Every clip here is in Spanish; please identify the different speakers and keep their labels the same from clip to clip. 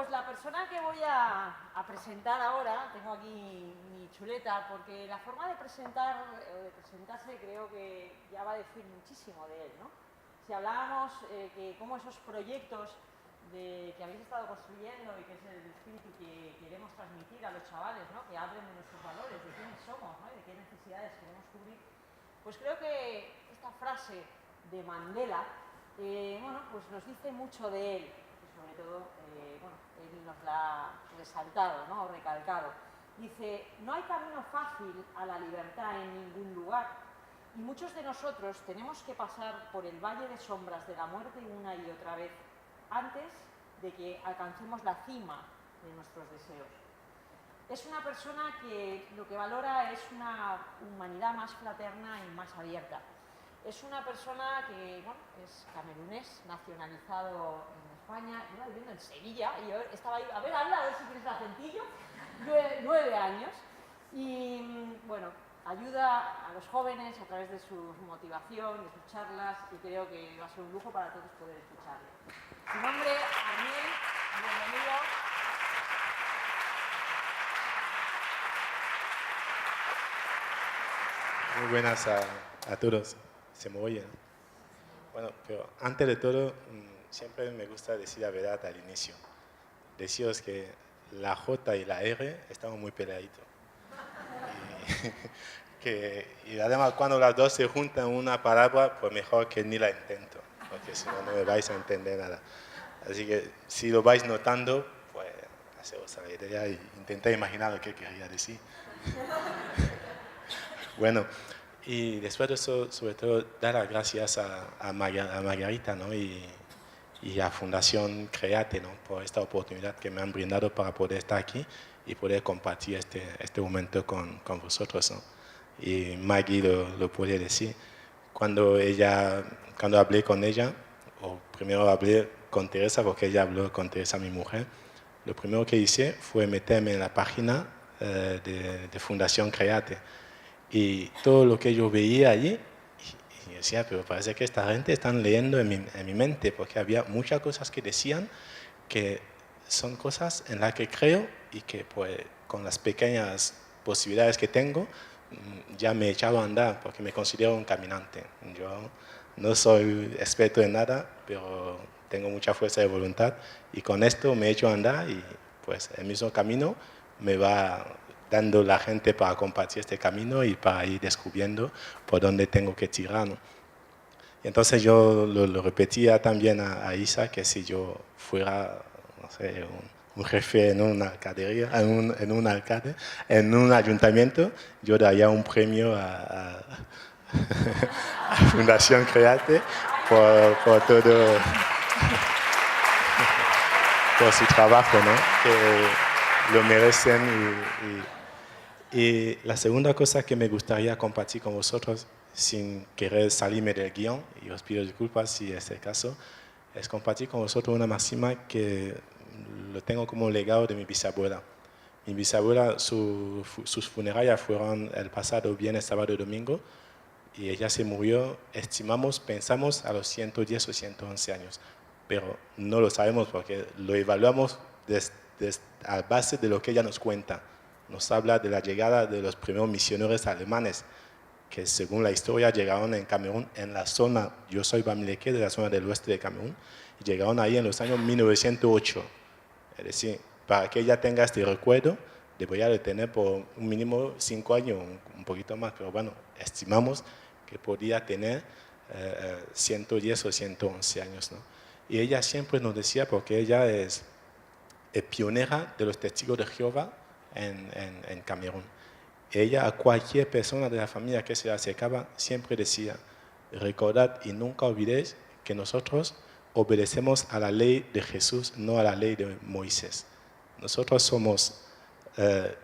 Speaker 1: pues la persona que voy a presentar ahora, tengo aquí mi chuleta, porque la forma de presentar o de presentarse creo que ya va a decir muchísimo de él, ¿no? Si hablábamos que cómo esos proyectos que habéis estado construyendo y que es el espíritu que queremos transmitir a los chavales, ¿no? Que hablen de nuestros valores, de quiénes somos, ¿no? Y de qué necesidades queremos cubrir, pues creo que esta frase de Mandela, bueno, pues nos dice mucho de él. Sobre todo, bueno, él nos la ha resaltado, ¿no? O recalcado. Dice, no hay camino fácil a la libertad en ningún lugar y muchos de nosotros tenemos que pasar por el valle de sombras de la muerte una y otra vez antes de que alcancemos la cima de nuestros deseos. Es una persona que lo que valora es una humanidad más fraterna y más abierta. Es una persona que, bueno, es camerunés, nacionalizado en España, lleva viviendo en Sevilla, y yo estaba ahí, a ver, habla, a ver si tienes el acentillo, 9 años, y bueno, ayuda a los jóvenes a través de su motivación, de sus charlas, y creo que va a ser un lujo para todos poder escucharle. Su nombre, Arniel, bienvenido.
Speaker 2: Muy buenas a todos. ¿Se me oye? Bueno, pero antes de todo, siempre me gusta decir la verdad al inicio. Deciros que la J y la R estaban muy peleaditos. Y además, cuando las dos se juntan en una palabra, pues mejor que ni la intento, porque si no, no me vais a entender nada. Así que si lo vais notando, pues haceos la idea e intentad imaginar lo que quería decir. Bueno, y después de eso, sobre todo, dar las gracias a Margarita, ¿no? y a Fundación Create, ¿no? Por esta oportunidad que me han brindado para poder estar aquí y poder compartir este momento con vosotros, ¿no? Y Maggie lo puede decir. Cuando hablé con ella, o primero hablé con Teresa, porque ella habló con Teresa, mi mujer, lo primero que hice fue meterme en la página de Fundación Create. Y todo lo que yo veía allí, y decía, pero parece que esta gente están leyendo en mi mente, porque había muchas cosas que decían que son cosas en las que creo y que pues con las pequeñas posibilidades que tengo ya me he echado a andar, porque me considero un caminante. Yo no soy experto en nada, pero tengo mucha fuerza de voluntad y con esto me he hecho a andar y pues el mismo camino me va dando la gente para compartir este camino y para ir descubriendo por dónde tengo que tirar, ¿no? Y entonces yo lo repetía también a Isa, que si yo fuera, no sé, un jefe en una alcaldía, en un ayuntamiento, yo daría un premio a Fundación Create por todo, por su trabajo, ¿no? Que lo merecen. Y la segunda cosa que me gustaría compartir con vosotros, sin querer salirme del guión, y os pido disculpas si es el caso, es compartir con vosotros una máxima que lo tengo como legado de mi bisabuela. Mi bisabuela, sus funerarias fueron el pasado viernes, sábado y domingo, y ella se murió, pensamos a los 110 o 111 años, pero no lo sabemos porque lo evaluamos a base de lo que ella nos cuenta. Nos habla de la llegada de los primeros misioneros alemanes, que según la historia llegaron en Camerún, en la zona, yo soy bamileque, de la zona del oeste de Camerún, y llegaron ahí en los años 1908. Es decir, para que ella tenga este recuerdo, debería de tener por un mínimo 5 años, un poquito más, pero bueno, estimamos que podía tener 110 o 111 años, ¿no? Y ella siempre nos decía, porque ella es pionera de los testigos de Jehová en Camerún. Ella a cualquier persona de la familia que se acercaba siempre decía, recordad y nunca olvidéis que nosotros obedecemos a la ley de Jesús, no a la ley de Moisés. Nosotros somos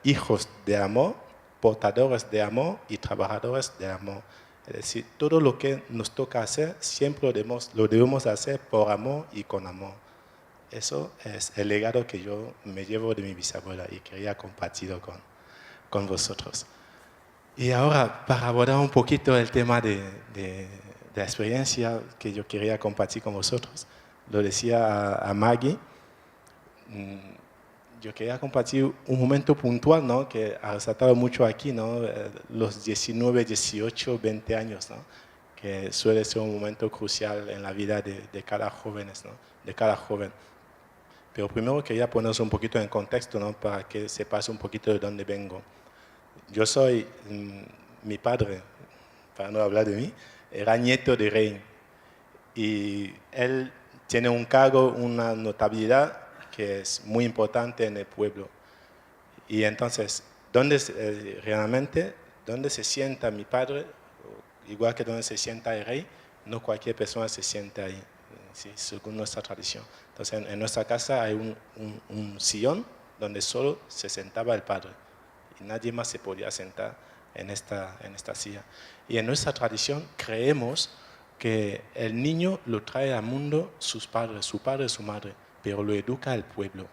Speaker 2: hijos de amor, portadores de amor y trabajadores de amor. Es decir, todo lo que nos toca hacer siempre lo debemos hacer por amor y con amor. Eso es el legado que yo me llevo de mi bisabuela y quería compartirlo con vosotros. Y ahora, para abordar un poquito el tema de la experiencia que yo quería compartir con vosotros, lo decía a Maggie, yo quería compartir un momento puntual, ¿no? Que ha resaltado mucho aquí, ¿no? Los 19, 18, 20 años, ¿no? Que suele ser un momento crucial en la vida de cada joven, ¿no? De cada joven. Pero primero quería ponernos un poquito en contexto, ¿no? Para que sepas un poquito de dónde vengo. Yo soy, mi padre, para no hablar de mí, era nieto de rey. Y él tiene un cargo, una notabilidad que es muy importante en el pueblo. Y entonces, realmente, donde se sienta mi padre, igual que donde se sienta el rey, no cualquier persona se sienta ahí, ¿sí? Según nuestra tradición. Entonces, en nuestra casa hay un sillón donde solo se sentaba el padre y nadie más se podía sentar en esta silla. Y en nuestra tradición creemos que el niño lo trae al mundo sus padres, su padre y su madre, pero lo educa el pueblo.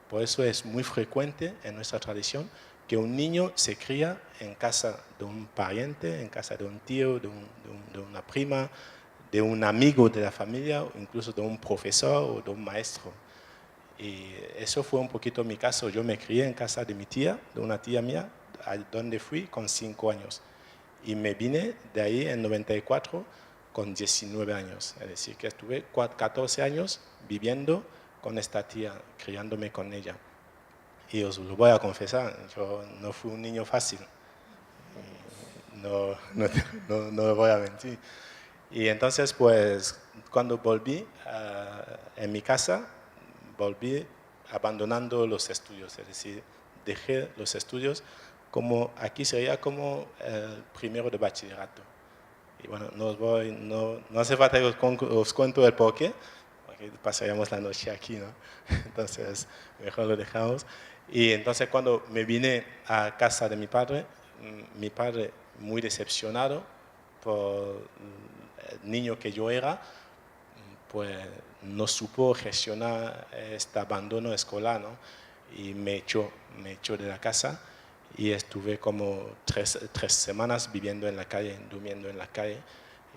Speaker 2: Por eso es muy frecuente en nuestra tradición que un niño se cría en casa de un pariente, en casa de un tío, de una prima, de un amigo de la familia, o incluso de un profesor o de un maestro. Y eso fue un poquito mi caso. Yo me crié en casa de mi tía, de una tía mía, donde fui con 5 años. Y me vine de ahí en 94 con 19 años. Es decir, que estuve 14 años viviendo con esta tía, criándome con ella. Y os lo voy a confesar, yo no fui un niño fácil. No lo voy a mentir. Y entonces, pues, cuando volví en mi casa, volví abandonando los estudios, es decir, dejé los estudios como, aquí sería como el primero de bachillerato. Y bueno, no hace falta que os cuento el porqué, porque pasaríamos la noche aquí, ¿no? Entonces, mejor lo dejamos. Y entonces cuando me vine a casa de mi padre muy decepcionado por el niño que yo era, pues no supo gestionar este abandono escolar, ¿no? Y me echó de la casa y estuve como tres semanas viviendo en la calle, durmiendo en la calle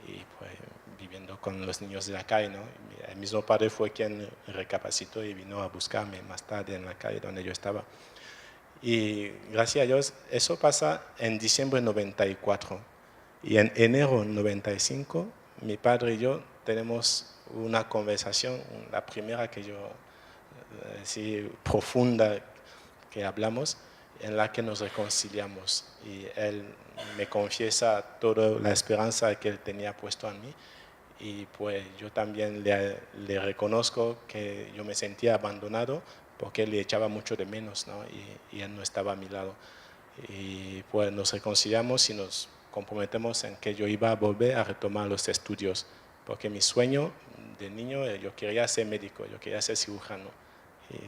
Speaker 2: y pues viviendo con los niños de la calle, ¿no? El mismo padre fue quien recapacitó y vino a buscarme más tarde en la calle donde yo estaba. Y gracias a Dios, eso pasa en diciembre de 94. Y en enero de 95, mi padre y yo tenemos una conversación, la primera que yo, así profunda que hablamos, en la que nos reconciliamos. Y él me confiesa toda la esperanza que él tenía puesto en mí. Y pues yo también le reconozco que yo me sentía abandonado porque él le echaba mucho de menos, ¿no? Y él no estaba a mi lado. Y pues nos reconciliamos y nos comprometemos en que yo iba a volver a retomar los estudios, porque mi sueño de niño, yo quería ser médico, yo quería ser cirujano. Y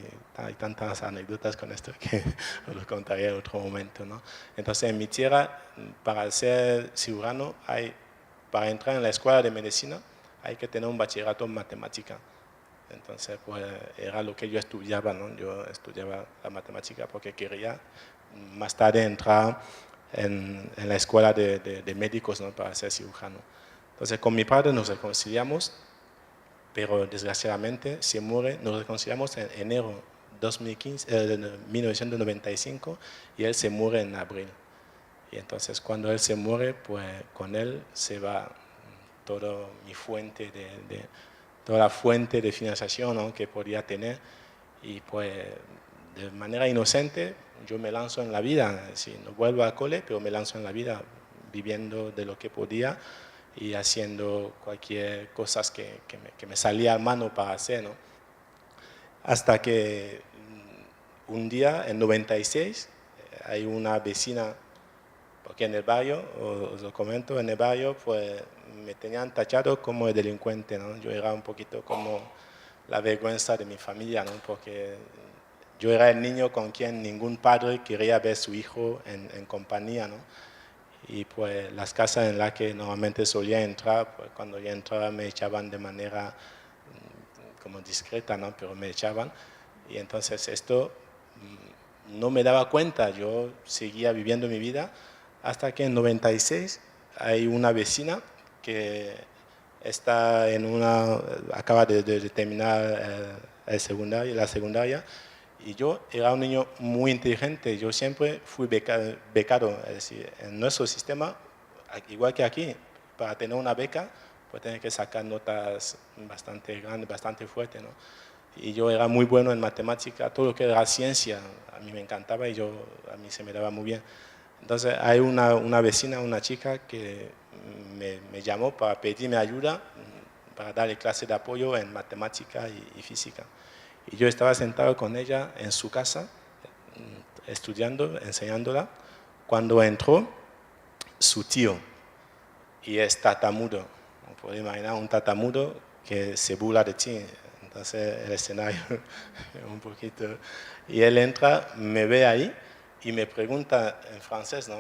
Speaker 2: hay tantas anécdotas con esto que os lo contaré en otro momento, ¿no? Entonces en mi tierra, para ser cirujano, para entrar en la escuela de medicina, hay que tener un bachillerato en matemática. Entonces, pues era lo que yo estudiaba, ¿no? Yo estudiaba la matemática porque quería más tarde entrar en la escuela de médicos, ¿no? Para ser cirujano. Entonces, con mi padre nos reconciliamos, pero desgraciadamente se muere. Nos reconciliamos en enero 1995 y él se muere en abril. Y entonces, cuando él se muere, pues con él se va toda mi fuente toda la fuente de financiación, ¿no? Que podía tener. Y pues de manera inocente yo me lanzo en la vida, sí, no vuelvo a cole, pero me lanzo en la vida viviendo de lo que podía y haciendo cualquier cosa que me salía a mano para hacer, ¿no? Hasta que un día, en 96, hay una vecina, porque en el barrio, os lo comento, en el barrio pues me tenían tachado como el delincuente, ¿no? Yo era un poquito como la vergüenza de mi familia, ¿no? Porque yo era el niño con quien ningún padre quería ver a su hijo en compañía, ¿no? Y pues las casas en las que normalmente solía entrar, pues cuando yo entraba me echaban de manera como discreta, ¿no? Pero me echaban. Y entonces esto no me daba cuenta, yo seguía viviendo mi vida hasta que en 96 hay una vecina que está acaba de terminar la secundaria, y yo era un niño muy inteligente. Yo siempre fui becado, es decir, en nuestro sistema, igual que aquí, para tener una beca, pues tienes que sacar notas bastante grandes, bastante fuertes, ¿no? Y yo era muy bueno en matemática, todo lo que era ciencia, a mí me encantaba y a mí se me daba muy bien. Entonces hay una vecina, una chica que me llamó para pedirme ayuda, para darle clase de apoyo en matemática y física. Y yo estaba sentado con ella en su casa, estudiando, enseñándola, cuando entró su tío, y es tartamudo. Puedes imaginar un tartamudo que se burla de ti. Entonces el escenario un poquito... Y él entra, me ve ahí y me pregunta en francés, ¿no?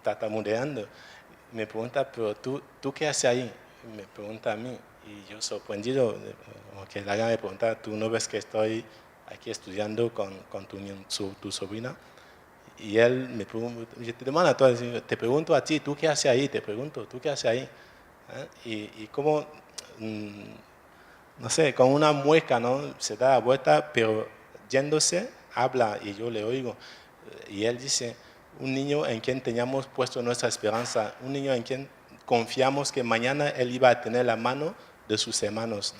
Speaker 2: Tartamudeando. Me pregunta, pero ¿tú qué haces ahí? Me pregunta a mí. Y yo sorprendido, que la gana de preguntar, ¿tú no ves que estoy aquí estudiando con tu sobrina? Y él me pregunta, yo te demanda todo, te pregunto a ti, ¿tú qué haces ahí? Te pregunto, ¿tú qué haces ahí? Y como, no sé, con una mueca, ¿no? Se da la vuelta, pero yéndose, habla y yo le oigo. Y él dice, un niño en quien teníamos puesto nuestra esperanza, un niño en quien confiamos que mañana él iba a tener la mano de sus hermanos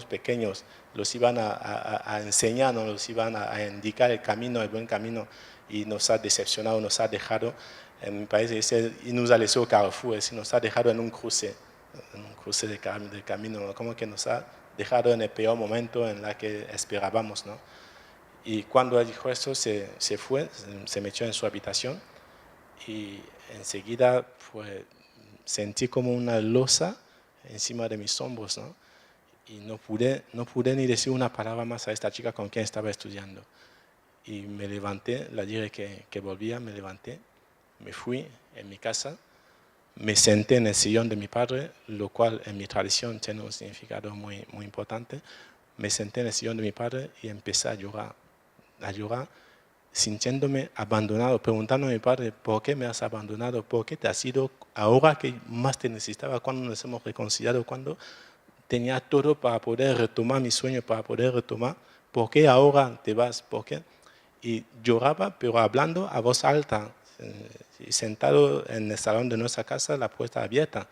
Speaker 2: pequeños, los iban a enseñar, ¿no? Los iban a indicar el camino, el buen camino, y nos ha decepcionado, nos ha dejado, en mi país dice, y nos ha laissé au carrefour, es decir, nos ha dejado en un cruce de camino, ¿no? Como que nos ha dejado en el peor momento en la que esperábamos, ¿no? Y cuando él dijo eso, se fue, se metió en su habitación y enseguida pues, sentí como una losa encima de mis hombros, ¿no? Y no pude ni decir una palabra más a esta chica con quien estaba estudiando. Y me levanté, la dije que volvía, me levanté, me fui en mi casa, me senté en el sillón de mi padre, lo cual en mi tradición tiene un significado muy, muy importante. Me senté en el sillón de mi padre y empecé a llorar, sintiéndome abandonado, preguntando a mi padre, ¿por qué me has abandonado? ¿Por qué te has ido ahora que más te necesitaba? Cuando nos hemos reconciliado, cuando tenía todo para poder retomar mi sueño, para poder retomar, ¿por qué ahora te vas? ¿Por qué? Y lloraba, pero hablando a voz alta, sentado en el salón de nuestra casa, la puerta abierta.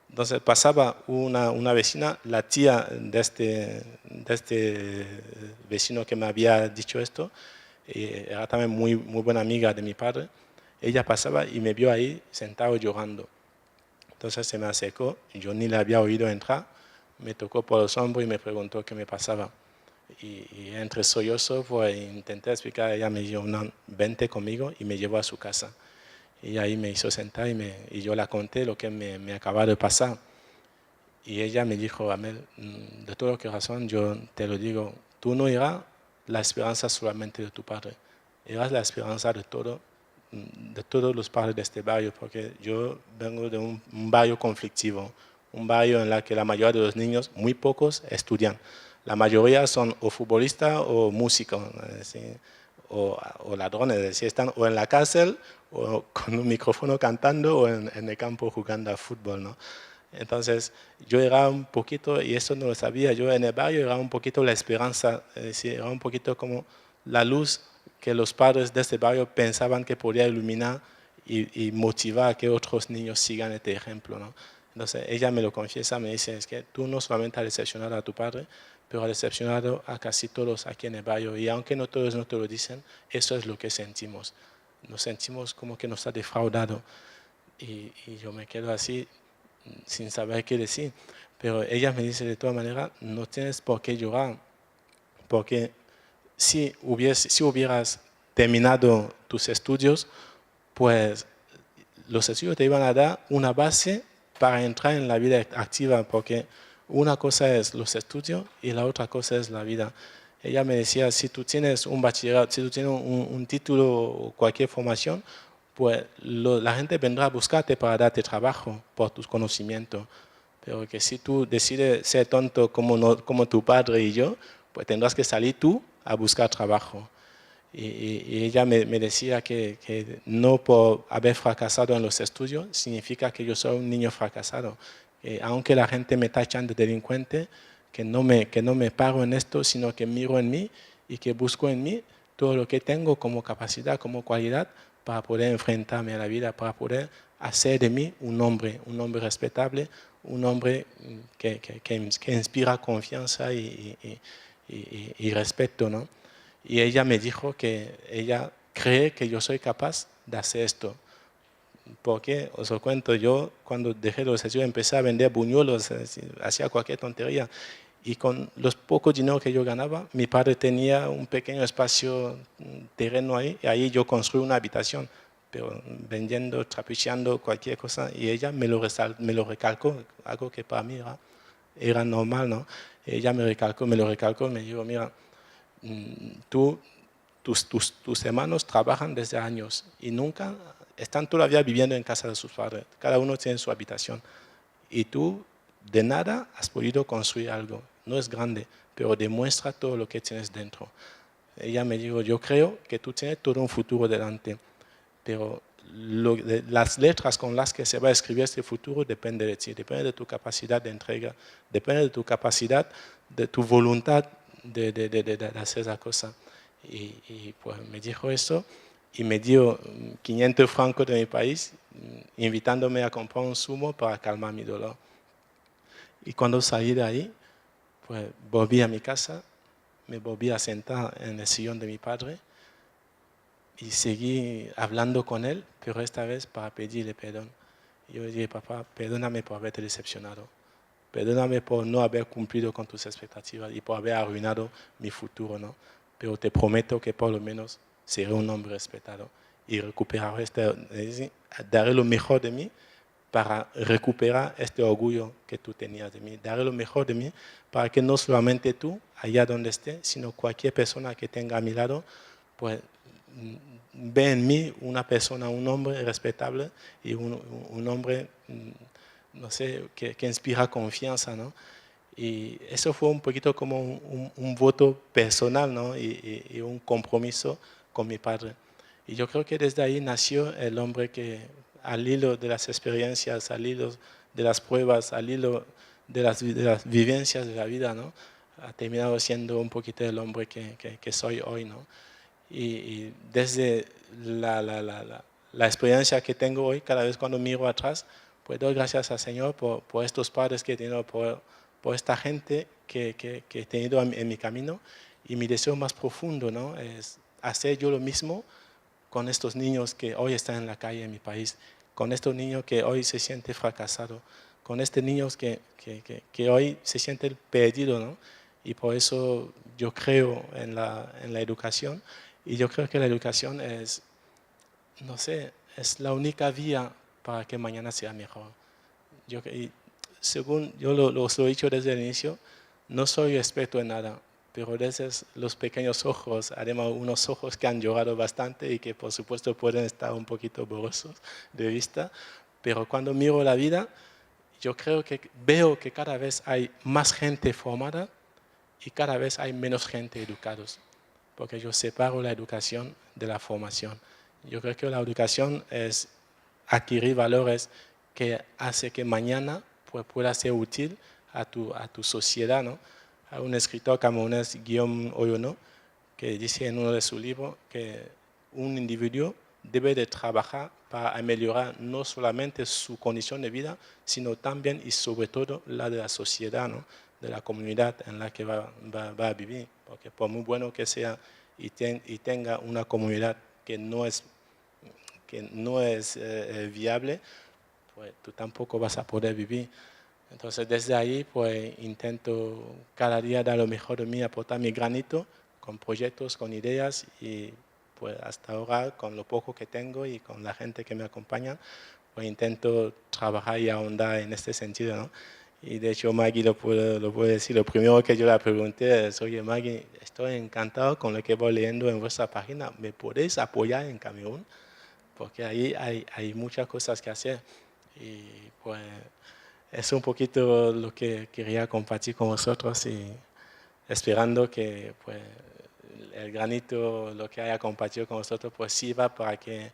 Speaker 2: Entonces pasaba una vecina, la tía de este vecino que me había dicho esto, era también muy, muy buena amiga de mi padre. Ella pasaba y me vio ahí sentado llorando. Entonces se me acercó, yo ni le había oído entrar, me tocó por los hombros y me preguntó qué me pasaba. Y entre sollozos pues, intenté explicar, ella me dijo, no, vente conmigo, y me llevó a su casa. Y ahí me hizo sentar y yo la conté lo que me acaba de pasar. Y ella me dijo, Amel, de todo corazón yo te lo digo, tú no eras la esperanza solamente de tu padre, eras la esperanza de todos los padres de este barrio, porque yo vengo de un barrio conflictivo, un barrio en el que la mayoría de los niños, muy pocos, estudian. La mayoría son o futbolistas o músicos, o ladrones, es decir, están o en la cárcel o con un micrófono cantando o en el campo jugando al fútbol, ¿no? Entonces, yo era un poquito, y eso no lo sabía, yo en el barrio era un poquito la esperanza, es decir, era un poquito como la luz que los padres de este barrio pensaban que podía iluminar y motivar a que otros niños sigan este ejemplo, ¿no? Entonces, ella me lo confiesa, me dice, es que tú no solamente has decepcionado a tu padre, pero has decepcionado a casi todos aquí en el barrio, y aunque no todos no te lo dicen, eso es lo que sentimos. Nos sentimos como que nos ha defraudado, y yo me quedo así, sin saber qué decir. Pero ella me dice, de todas maneras, no tienes por qué llorar, porque si hubieras terminado tus estudios, pues los estudios te iban a dar una base para entrar en la vida activa, porque una cosa es los estudios y la otra cosa es la vida. Ella me decía, si tú tienes un bachillerato, si tú tienes un título o cualquier formación, pues la gente vendrá a buscarte para darte trabajo por tus conocimientos. Pero que si tú decides ser tonto como tu padre y yo, pues tendrás que salir tú a buscar trabajo. Y ella me decía que no por haber fracasado en los estudios significa que yo soy un niño fracasado. Aunque la gente me tachan de delincuente, que no me paro en esto, sino que miro en mí y que busco en mí todo lo que tengo como capacidad, como cualidad, para poder enfrentarme a la vida, para poder hacer de mí un hombre respetable, un hombre que inspira confianza y respeto, ¿no? Y ella me dijo que ella cree que yo soy capaz de hacer esto. Porque, os lo cuento, yo cuando dejé los estudios empecé a vender buñuelos, hacía cualquier tontería. Y con los pocos dinero que yo ganaba, mi padre tenía un pequeño espacio, terreno ahí, y ahí yo construí una habitación, pero vendiendo, trapicheando, cualquier cosa, y ella me lo recalcó, algo que para mí era normal, ¿no? Ella me lo recalcó, me dijo, mira, tus hermanos trabajan desde años y nunca están todavía viviendo en casa de sus padres, cada uno tiene su habitación, y tú de nada has podido construir algo, no es grande, pero demuestra todo lo que tienes dentro. Ella me dijo, yo creo que tú tienes todo un futuro delante, pero las letras con las que se va a escribir este futuro depende de ti, depende de tu capacidad de entrega, depende de tu capacidad, de tu voluntad de hacer esa cosa. Y pues me dijo eso y me dio 500 francos de mi país, invitándome a comprar un zumo para calmar mi dolor. Y cuando salí de ahí, pues volví a mi casa, me volví a sentar en el sillón de mi padre y seguí hablando con él, pero esta vez para pedirle perdón. Yo le dije, papá, perdóname por haberte decepcionado, perdóname por no haber cumplido con tus expectativas y por haber arruinado mi futuro, ¿no? Pero te prometo que por lo menos seré un hombre respetado y recuperaré daré lo mejor de mí para recuperar este orgullo que tú tenías de mí. Daré lo mejor de mí para que no solamente tú, allá donde esté, sino cualquier persona que tenga a mi lado, pues ve en mí una persona, un hombre respetable y un hombre, no sé, que inspira confianza, ¿no? Y eso fue un poquito como un voto personal, ¿no? Y un compromiso con mi padre. Y yo creo que desde ahí nació el hombre que, al hilo de las experiencias, al hilo de las pruebas, al hilo de las vivencias de la vida, ¿no? Ha terminado siendo un poquito el hombre que soy hoy, ¿no? Y desde la experiencia que tengo hoy, cada vez cuando miro atrás, pues doy gracias al Señor por estos padres que he tenido, por esta gente que he tenido en mi camino. Y mi deseo más profundo, ¿no?, es hacer yo lo mismo con estos niños que hoy están en la calle en mi país, con estos niños que hoy se sienten fracasados, con estos niños que hoy se sienten perdidos, ¿no? Y por eso yo creo en la educación, y yo creo que la educación es, no sé, es la única vía para que mañana sea mejor. Y según yo os lo he dicho desde el inicio, no soy experto en nada, pero desde los pequeños ojos, además unos ojos que han llorado bastante y que por supuesto pueden estar un poquito borrosos de vista, pero cuando miro la vida, yo creo que veo que cada vez hay más gente formada y cada vez hay menos gente educados, porque yo separo la educación de la formación. Yo creo que la educación es adquirir valores que hace que mañana pues, pueda ser útil a tu sociedad, ¿no? Hay un escritor camerunés, Guillaume Oyono, que dice en uno de sus libros que un individuo debe de trabajar para mejorar no solamente su condición de vida, sino también y sobre todo la de la sociedad, ¿no?, de la comunidad en la que va a vivir. Porque por muy bueno que sea y tenga una comunidad que no es viable, pues tú tampoco vas a poder vivir. Entonces desde ahí pues intento cada día dar lo mejor de mí, aportar mi granito con proyectos, con ideas, y pues hasta ahora con lo poco que tengo y con la gente que me acompaña, pues intento trabajar y ahondar en este sentido, ¿no? Y de hecho Maggie lo puede decir, lo primero que yo le pregunté es, oye Maggie, estoy encantado con lo que voy leyendo en vuestra página, ¿me podéis apoyar en Camerún? Porque ahí hay muchas cosas que hacer. Y pues es un poquito lo que quería compartir con vosotros, y esperando que pues, el granito, lo que haya compartido con vosotros, pues sirva para que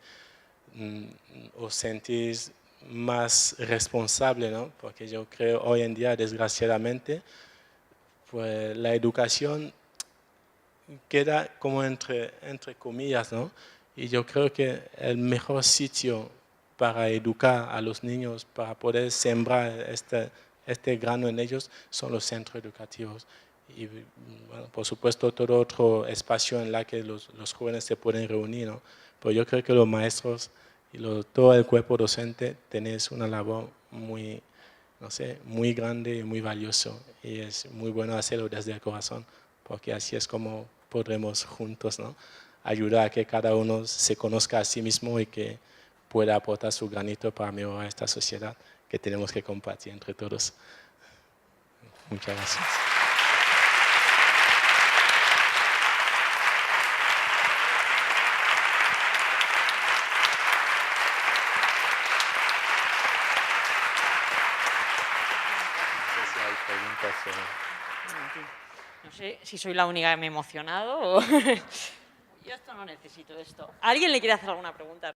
Speaker 2: os sentís más responsable, ¿no? Porque yo creo hoy en día, desgraciadamente, pues la educación queda como entre comillas, ¿no? Y yo creo que el mejor sitio para educar a los niños, para poder sembrar este grano en ellos, son los centros educativos. Y, bueno, por supuesto, todo otro espacio en el que los jóvenes se pueden reunir, ¿no? Pero yo creo que los maestros y todo el cuerpo docente tenéis una labor muy, no sé, muy grande y muy valioso. Y es muy bueno hacerlo desde el corazón, porque así es como podremos juntos, ¿no?, ayudar a que cada uno se conozca a sí mismo y que pueda aportar su granito para mejorar esta sociedad que tenemos que compartir entre todos. Muchas gracias. No sé si hay preguntas
Speaker 1: No sé si soy la única que me he emocionado o... Yo esto no necesito esto. ¿Alguien le quiere hacer alguna pregunta?